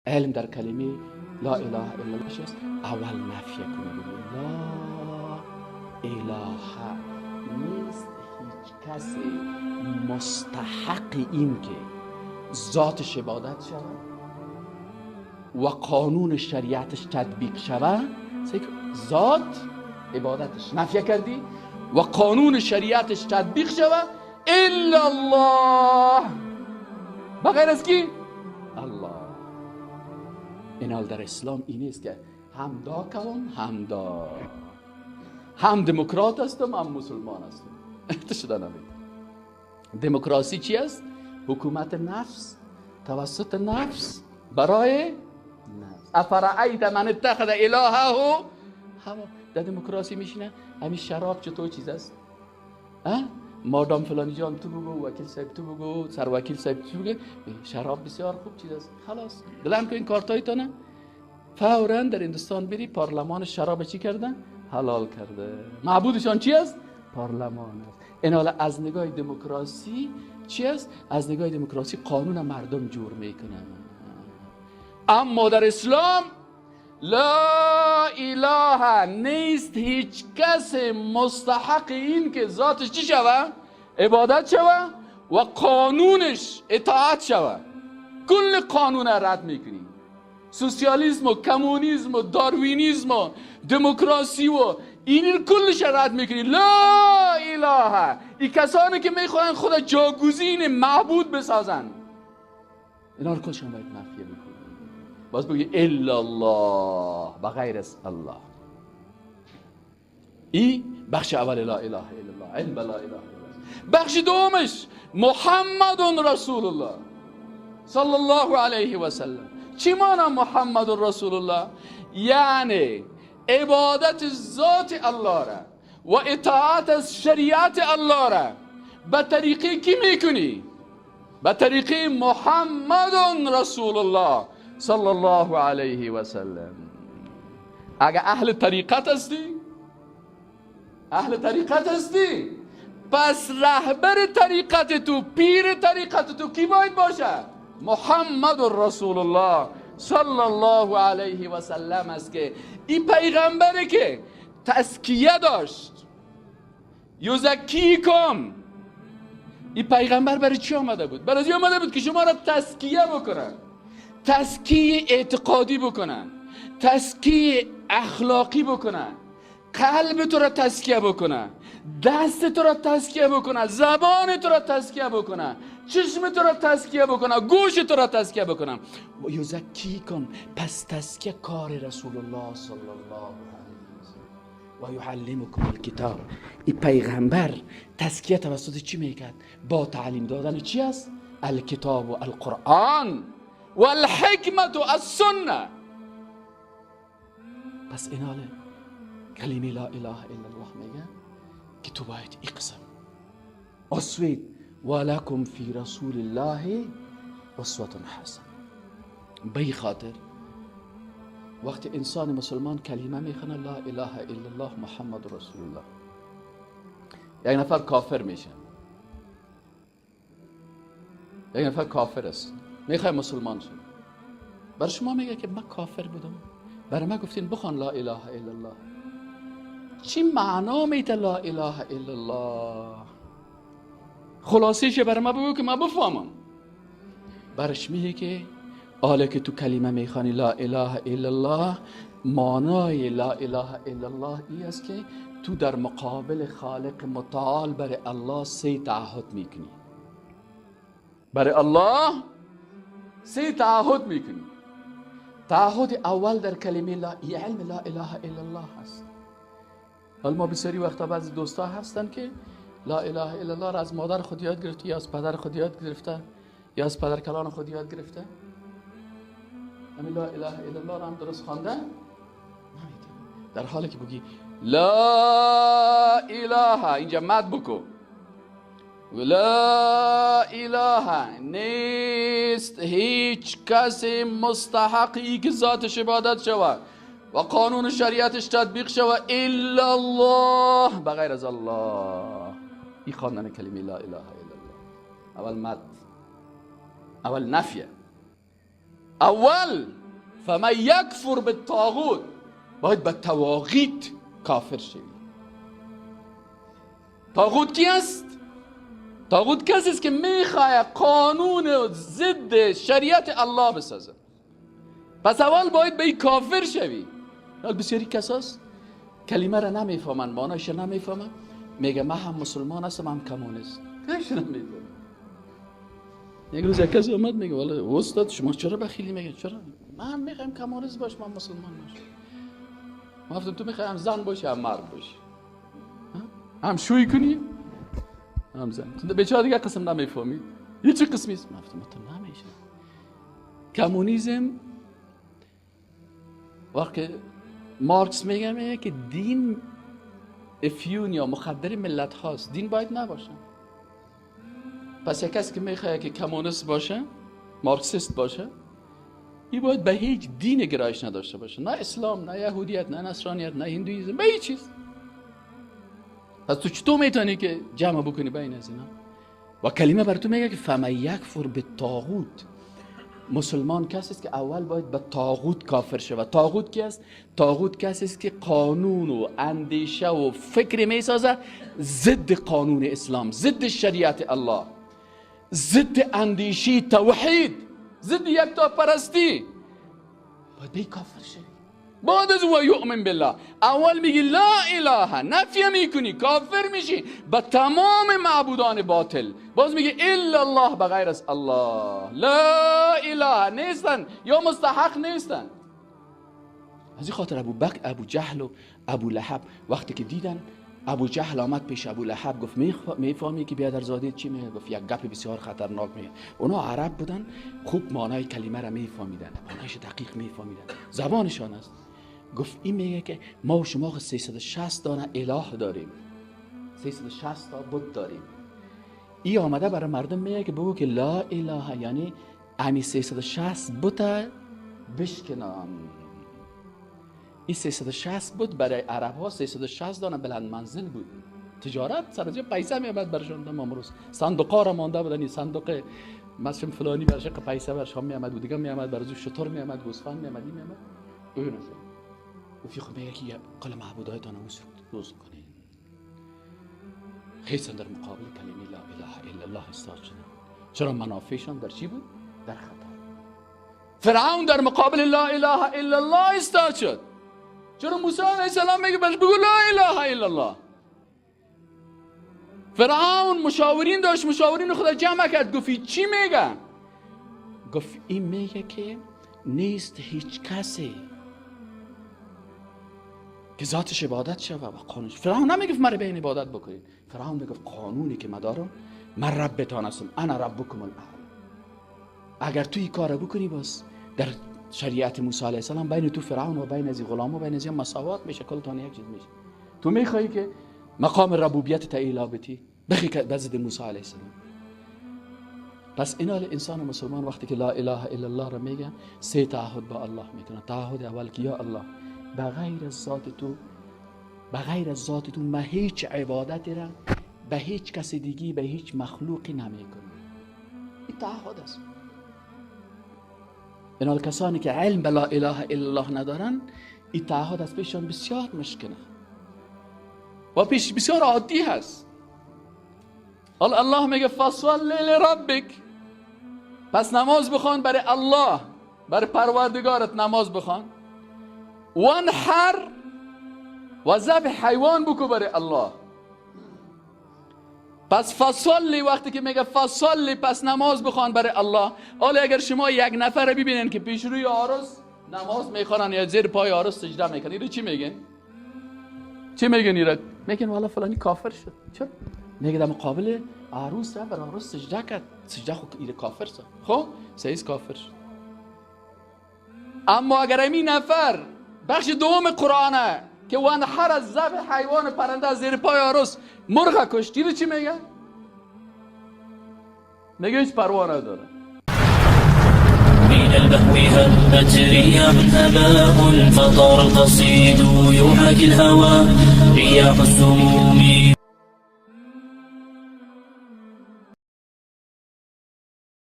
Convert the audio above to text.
علم در کلمه لا اله الا الله چیست؟ اول نفی کنید لا اله نیست هیچ کسی مستحق این که ذاتش عبادت شود و قانون شریعتش تطبیق شود. ذات عبادتش نفی کردی و قانون شریعتش تطبیق شود الا الله، بغیر از کی؟ الله. این حال در اسلام این است که هم دا کلام هم دا، هم دموکرات هستم هم مسلمان هستم. تو شده نمید. دموکراسی چی است؟ حکومت نفس توسط نفس برای نفس. افرأیت من اتخذ الهه هوا. در دموکراسی میشینه همین شراب چطور چیز است؟ مادام فلانی جان تو بگو، وکیل صاحب تو بگو، سر وکیل صاحب تو بگو، شراب بسیار خوب چیز است. خلاص بلند کن این کارتایتونه. فوراً در هندوستان بری پارلمان شراب چی کردن؟ حلال کرده. معبودشان چی است؟ پارلمان است. این حالا از نگاه دموکراسی چی است؟ از نگاه دموکراسی قانون مردم جور میکنن. اما در اسلام لا اله نیست هیچ کس مستحق این که ذاتش چی شود؟ عبادت شود و قانونش اطاعت شود. کل قانون رد میکنی. سوسیالیسم و کمونیسم و داروینیسم و دموکراسی و این کلش رد میکنی. لا اله، این کسانی که میخواهند خود جاگزین معبود بسازن اینا رو کلشان باید نفی بکنی. باز بگی الا الله، بغیر از الله. این بخش اول لا اله الا الله، علم لا اله الا الله. بخش دومش محمد رسول الله صلی الله علیه و سلم. چی معنی محمد رسول الله؟ یعنی عبادت ذات الله را و اطاعت از شریعت الله را به طریقه کی میکنی؟ به طریقه محمد رسول الله صلی الله علیه و سلم. اگه اهل طریقت هستی، اهل طریقت هستی، پس رهبر طریقت تو، پیر طریقت تو کی باید باشه؟ محمد رسول الله صلی الله علیه و سلم است که این پیغمبری که تزکیه داشت. یزکیکم، این پیغمبر برای چی آمده بود؟ برای چی آمده بود که شما را تزکیه بکنن، تزکیه اعتقادی بکنن، تزکیه اخلاقی بکنن، قلب تو را تزکیه بکنن، دست تو را تزکیه بکنن، زبان تو را تزکیه بکنن، چشم تو را تزکیه بکنن، گوش تو را تزکیه بکنن. و یزکیکم، پس تزکیه کار رسول الله صلی الله علیه و یعلمکم الکتاب. این پیغمبر تزکیه توسط چی میکرد؟ با تعلیم دادن چی است؟ الکتاب و القرآن و الحکمت و السنه. پس این حاله کلمه لا اله الا الله میگه که تو باید اقسم اسوید ولکم فی رسول الله اسوة حسنه. به خاطر وقتی انسان مسلمان کلمه میخونه لا اله الا الله محمد رسول الله، یک نفر کافر میشه، یک نفر کافر است میخوای مسلمان شد، برای شما میگه که من کافر بودم، برای من گفتین بخوان لا اله الا الله. چی معنا میده لا اله الا الله؟ خلاصیشه برای من بگو که من بفهمم. برش میگه که حالا که تو کلمه میخوانی لا اله الا الله، معنای لا اله الا الله ای است که تو در مقابل خالق متعال برای الله 3 تعهد میکنی. برای الله 3 تعهد میکنی. تعهد اول در کلمه لا، علم لا اله الا الله هست. حالا ما بسیاری وقتا بعضی دوستا هستن که لا اله الا الله را از مادر خود یاد گرفته، یا از پدر خود یاد گرفته، یا از پدر کلان خود یاد گرفته. همین لا اله الا الله را هم درست خوانده نمیده. در حالی که بگی لا اله، اینجا مد بکو، لا اله نیست هیچ کسی مستحقی که ذاتش عبادت شود و قانون شریعتش تطبیق شود الا الله، بغیر از الله. این خواندن کلمه لا اله الا الله اول مد، اول نفیه، اول فمن یکفر بالطاغوت، باید به طواغیت کافر شوی. طاغوت کی است؟ طاغوت کسی است که میخواه قانون ضد شریعت الله بسازه. پس اول باید به این کافر شوی. بسیاری کساست کلمه را نمیفهمن، معنیش نمیفهمن، میگه من هم مسلمان هستم هم کمونیست. کاش نمیفهمم. یک روز یک کسی اومد میگه والا استاد شما چرا بخیلی؟ میگه چرا؟ من میخوایم کمونیست باش، من مسلمان باش. من گفتم تو میخوای هم زن باشی هم مرد باشی، هم شوی کنی هم زن. تو بیچاره دیگه قسم نمیفهمی یه چه قسمی است؟ من گفتم تو نمیشه. کمونیسم وقتی مارکس میگه که دین افیون یا مخدر ملت هاست، دین باید نباشه. پس یک کسی که میخواد که کمونیست باشه، مارکسیست باشه، این باید به هیچ دین گرایش نداشته باشه، نه اسلام، نه یهودیت، نه نصرانیت، نه هندویسم، به هیچ چیز. پس تو چطور میتونی که جمع بکنی بین از اینا؟ و کلمه بر تو میگه که فمن یکفر بالطاغوت، مسلمان کسی است که اول باید به طاغوت کافر شه. و طاغوت کی است؟ طاغوت کسی است که قانون و اندیشه و فکر میسازه ضد قانون اسلام، ضد شریعت الله، ضد اندیشه توحید، ضد یکتا پرستی. باید به کافر شه. بعد از و یؤمن بالله، اول میگی لا اله، نفی میکنی، کافر میشی به تمام معبودان باطل. باز میگی الا الله، بغیر از الله لا اله نیستن یا مستحق نیستن. از این خاطر ابو جهل و ابو لهب وقتی که دیدن، ابو جهل آمد پیش ابو لهب گفت میفهمی که بیادرزاده چی میگه؟ گفت یک گپ بسیار خطرناک میگه. اونا عرب بودن، خوب معنای کلمه را میفهمیدن، معنایش دقیق میفهمیدن، زبانشان است. گفت این میگه که ما و شما 360 دانه اله داریم، 360 تا بت داریم. این آمده برای مردم میگه که بگو که لا اله، یعنی امی 360 بت بشکنان. این 360 بود برای عرب ها 360 دانه بلند منزل بود. تجارت سر از پیسه میامد برشان. ما امروز صندوقا را مانده بودن، این صندوق مثلا فلانی برش پیسه برشان میامد و دیگه میامد برای شطور میامد، گوسفند میامد، این میامد. اون وفي خبيك قال معبوداتنا روز کنین. خیسن در مقابل کلمه لا اله الا الله استاد شدن. چرا منافعشان در چی بود؟ در خطر. فرعون در مقابل لا اله الا الله استاد شد. چرا موسی علیه السلام میگه بهش بگو لا اله الا الله؟ فرعون مشاورین داشت، مشاورین خدا جمع کرد، گفت چی میگه؟ گفت این میگه که نیست هیچ کسی که ذاتش عبادت شود و قانونش. فرعون نمیگفت مرا به این عبادت بکنید، فرعون میگفت قانونی که من دارم، من ربتان هستم، انا ربکم الاعلی. اگر تو این کار بکنی باز در شریعت موسی علیه السلام بین تو فرعون و بین از غلام و بین از مساوات میشه، کلتان یک چیز میشه. تو میخوایی که مقام ربوبیت تا ایلابتی بخی که بزد موسی علیه السلام. پس اینا انسان مسلمان وقتی که لا اله الا الله را میگه، سه تعهد با الله میکنه. تعهد اول که یا الله، بغیر از ذات تو من هیچ عبادتی را به هیچ کسی دیگی، به هیچ مخلوقی نمیکنم. این تعهد است. اینا کسانی که علم به لا اله الا الله ندارن، این تعهد از پیششان بسیار مشکله و پیش بسیار عادی هست. الله میگه فصل لربک، پس نماز بخوان برای الله، برای پروردگارت نماز بخوان. وانحر، و ذبح حیوان بکو برای الله. پس فصلی وقتی که میگه فصلی، پس نماز بخوان برای الله. حالا اگر شما یک نفر ببینین که پیش روی عروس نماز میخوانن یا زیر پای عروس سجده میکنن، اینو چی میگن؟ چی میگن اینا؟ میگن والا فلانی کافر شد. چرا؟ میگه در مقابل عروس را بر عروس سجده کرد، سجده خود این کافر شد. خب سیز کافر شد. اما اگر این نفر بخش دوم قرآنه که وانحر از ذبح حیوان پرنده از زیر پای عروس مرغ کشتی، رو چی میگه؟ میگه هیچ پروا نداره. من البهو هبت رياح هباء فطار القصيد يوحك الهوى رياح السموم